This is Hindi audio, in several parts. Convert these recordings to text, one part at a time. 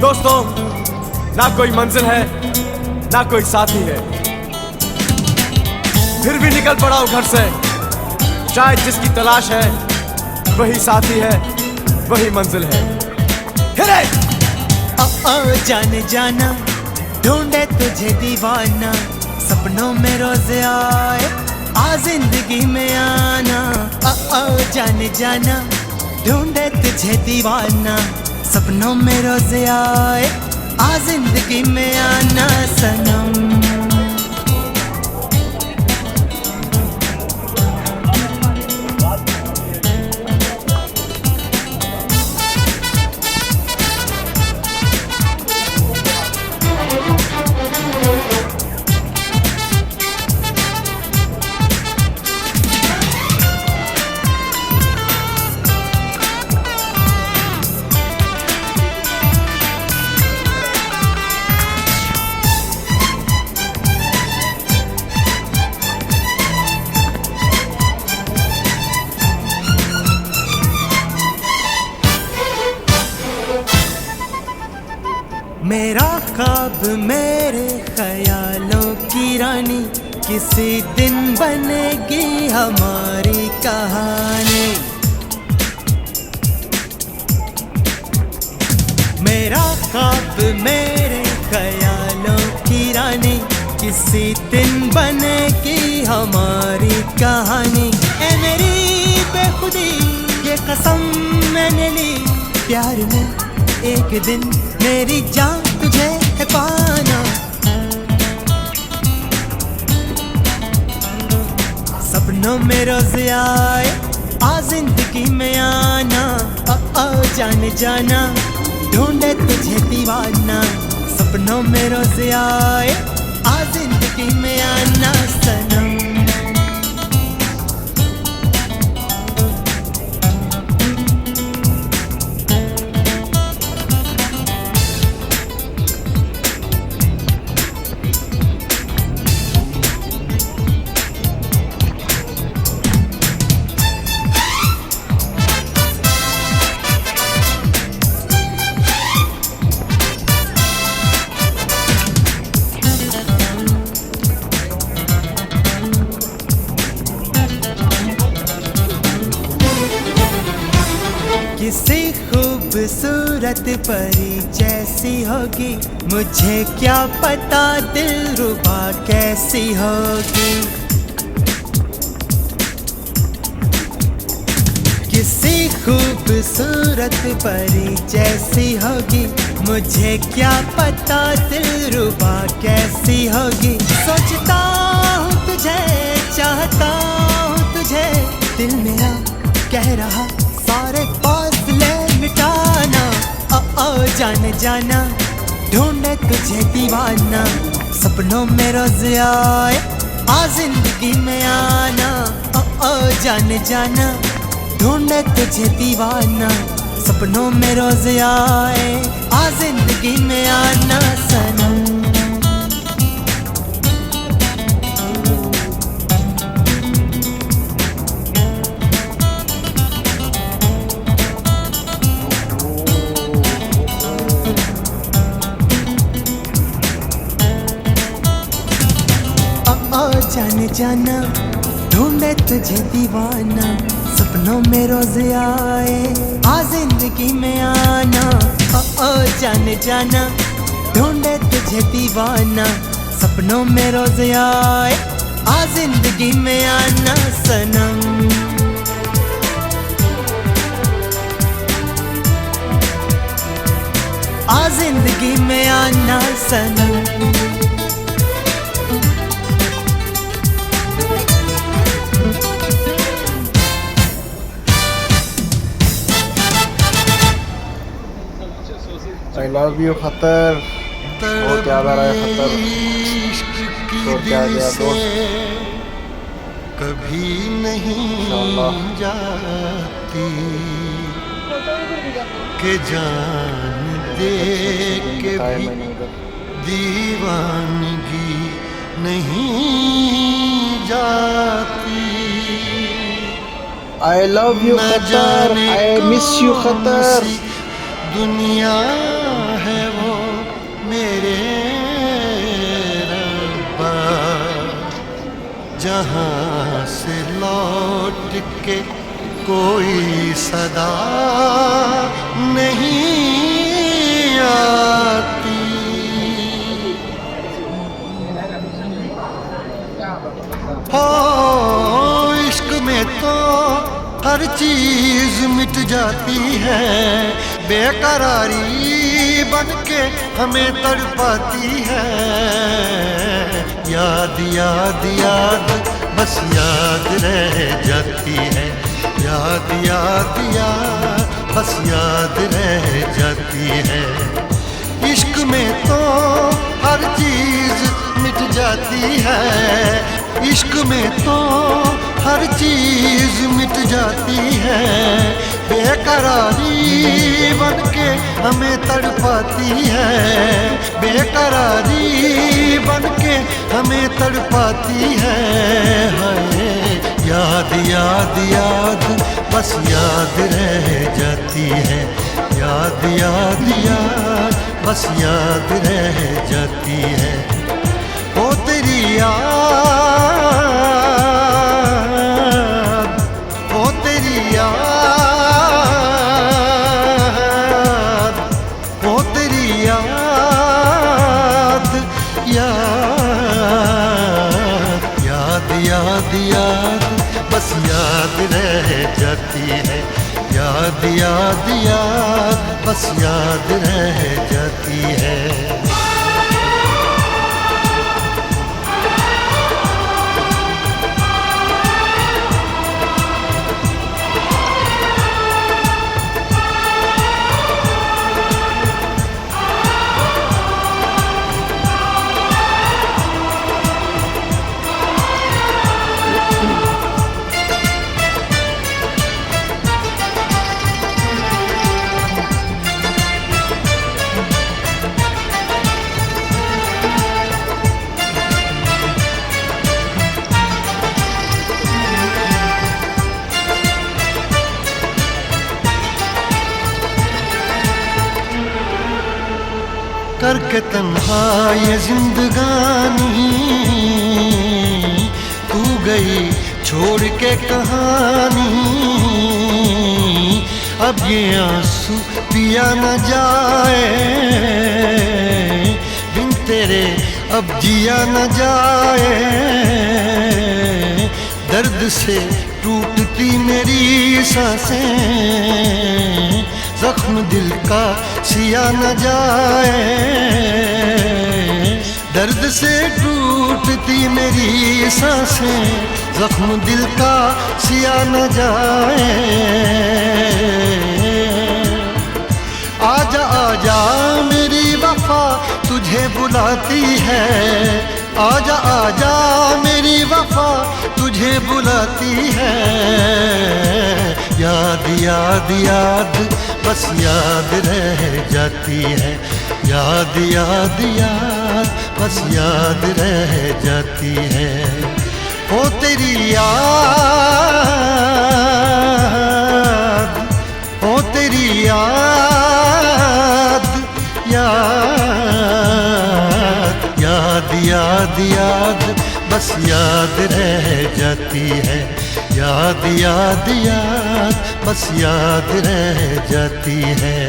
दोस्तों, ना कोई मंजिल है ना कोई साथी है, फिर भी निकल पड़ा हूं घर से। शायद जिसकी तलाश है वही साथी है, वही मंजिल है। हिरे! जाने जाना ढूंढे तुझे दीवाना, सपनों में रोज आए आ जिंदगी में आना। जाने जाना ढूंढे तुझे दीवाना, सपनों में रोज आए आ जिंदगी में आना सनम। मेरा ख्वाब मेरे ख्यालों की रानी, किसी दिन बनेगी हमारी कहानी। मेरा ख्वाब मेरे ख्यालों की रानी, किसी दिन बनेगी हमारी कहानी। ए मेरी बेखुदी ये कसम मैंने ली, प्यार में एक दिन मेरी जान तुझे है पाना। सपनों में रोज आए आ जिंदगी में आना। जाने जाना ढूंढे तुझे दीवाना, सपनों में रोज आए आ जिंदगी में आना सनम। किसी खूबसूरत परी जैसी होगी, मुझे क्या पता दिलरुबा कैसी होगी। किसी खूबसूरत परी जैसी होगी, मुझे क्या पता दिलरुबा कैसी होगी। सोचता हूँ तुझे, चाहता हूँ तुझे, दिल मेरा कह रहा सारे फासले मिटाना। जाने जाना ढूंढे तुझे दीवाना, सपनों में रोज आए आ जिंदगी में आना। जाने जाना ढूंढे तुझे दीवाना, सपनों में रोज आए आ जिंदगी में आना सनम। जाने जाना ढूंढे तुझे दीवाना, सपनों में रोज आए आ जिंदगी में आना। जाने जाना ढूंढे तुझे दीवाना, सपनों में रोज आए आ जिंदगी में आना सनम। आ जिंदगी में आना सनम। I love you खतर, बहुत याद आ रहा है खतर, तो क्या गया दोस्त, कभी नहीं जाती के जान दे के भी दीवानगी नहीं जाती। I love you खतर, I miss you खतर। दुनिया है वो जहां से लौट के कोई सदा नहीं आती। हो इश्क में तो हर चीज मिट जाती है, बेकरारी बन के हमें तड़पाती है। याद याद याद बस याद रह जाती है, याद याद याद बस याद रह जाती है। इश्क में तो हर चीज मिट जाती है, इश्क में तो हर चीज मिट जाती है, बेकरारी बन के हमें तड़पाती है, बेकरारी बन के हमें तड़पाती है। हाय याद याद याद बस याद रह जाती है, याद याद याद बस याद रह जाती है। ओ तेरी याद, ओ तेरी याद, ओ तेरी याद, याद याद याद बस याद रह जाती है, याद याद याद बस याद रह जाती है। करके तन्हा ये जिंदगानी तू गई छोड़ के कहानी, अब ये आंसू पिया न जाए बिन तेरे, अब जिया न जाए। दर्द से टूटती मेरी सांसें, जख्म दिल का सिया न जाए। दर्द से टूटती मेरी सांसें, जख्म दिल का सिया न जाए। आजा आजा मेरी वफा तुझे बुलाती है, आजा आजा मेरी वफा तुझे बुलाती है। याद याद याद बस याद रह जाती है, याद याद याद बस याद रह जाती है। ओ तेरी याद, ओ तेरी याद, याद याद याद याद बस याद रह जाती है, याद याद याद बस याद रह जाती है।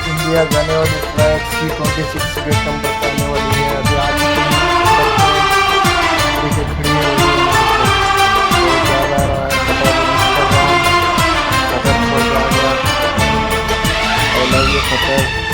इंडिया जाने वाली फ्लाइट C-26 गेट नंबर पर आने वाली है। अभी आज की खड़ी है, जा रहा है I love you, Qatar.